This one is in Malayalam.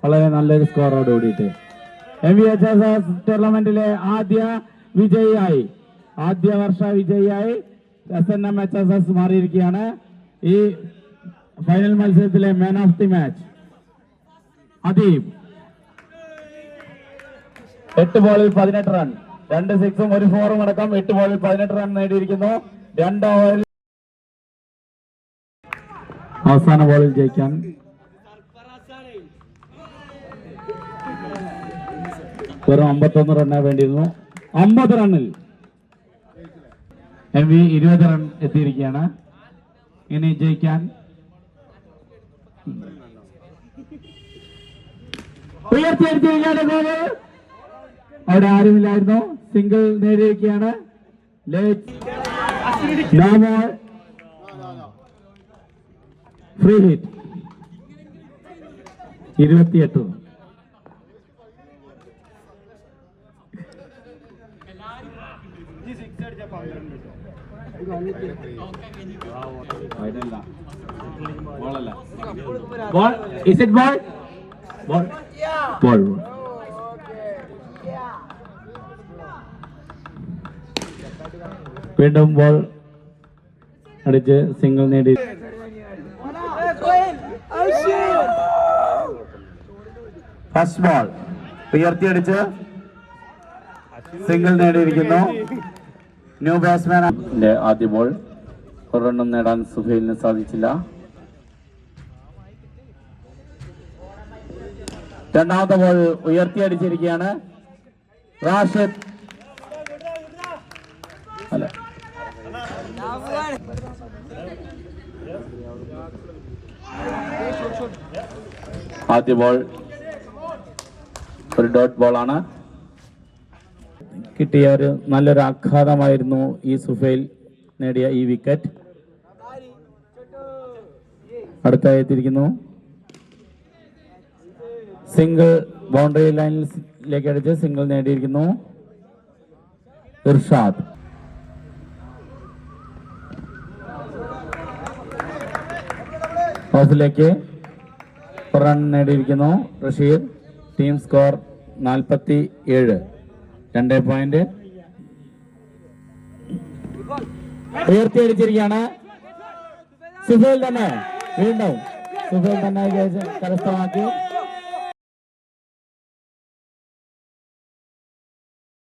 വളരെ നല്ലൊരു സ്കോറോട് കൂടിയിട്ട് MVHSS ടൂർണമെന്റിലെ ആദ്യ വർഷ വിജയിയായി SNMHSS മാറിയിരിക്കുകയാണ്. ഈ ഫൈനൽ മത്സരത്തിലെ man of the match Adeeb. 8 ബോളിൽ 18 റൺ, 2 സിക്സും 1 ഫോറും അടക്കം 8 ബോളിൽ 18 റൺ നേടിയിരിക്കുന്നു. 2 ഓവറിൽ അവസാന ബോളിൽ ജയിക്കാൻ വെറും 51 റണ്ണേ വേണ്ടിയിരുന്നു. 50 റണ്ണിൽ MV 20 റൺ എത്തിയിരിക്കുകയാണ്. ഇനി ജയിക്കാൻ ഉയർത്തിയിരിക്കുകയാണ് ഗോള്. അവിടെ ആരുമില്ലായിരുന്നു. സിംഗിൾ നേടിയിരിക്കുകയാണ്. Free hit 28. Ball? Is it ball? Ball. Ball. വീണ്ടും ബോൾ അടിച്ച് സിംഗിൾ നേടി. ഫസ്റ്റ് ബോൾ ഉയർത്തിയടിച്ച് സിംഗിൾ നേടിയിരിക്കുന്നു. ന്യൂ ബാറ്റ്സ്മാന്റെ ആദ്യ ബോൾ. ഒരു റണ്ണും നേടാൻ സുഹൈലിന് സാധിച്ചില്ല. രണ്ടാമത്തെ ബോൾ ഉയർത്തിയടിച്ചിരിക്കുകയാണ്. റാഷിദ് അല്ല, ആദ്യ ബോൾ ഒരു ഡോട്ട് ബോളാണ്. കിട്ടിയ ഒരു നല്ലൊരു ആഘാതമായിരുന്നു ഈ സുഹൈൽ നേടിയ ഈ വിക്കറ്റ്. അടുത്തായി എത്തിയിരിക്കുന്നു. സിംഗിൾ ബൗണ്ടറി ലൈനിലേക്ക് അടിച്ച് സിംഗിൾ നേടിയിരിക്കുന്നു ഇർഷാദ്. ഓഫിലേക്ക് റൺ നേടിയിരിക്കുന്നു റഷീദ്. Team score 47. 2 പോയിന്റ്. ഉയർത്തിയടിച്ചിരിക്കുകയാണ്. സുഹൈൽ തന്നെ വീണ്ടും സുഹൈൽ തന്നെ കരസ്ഥമാക്കി.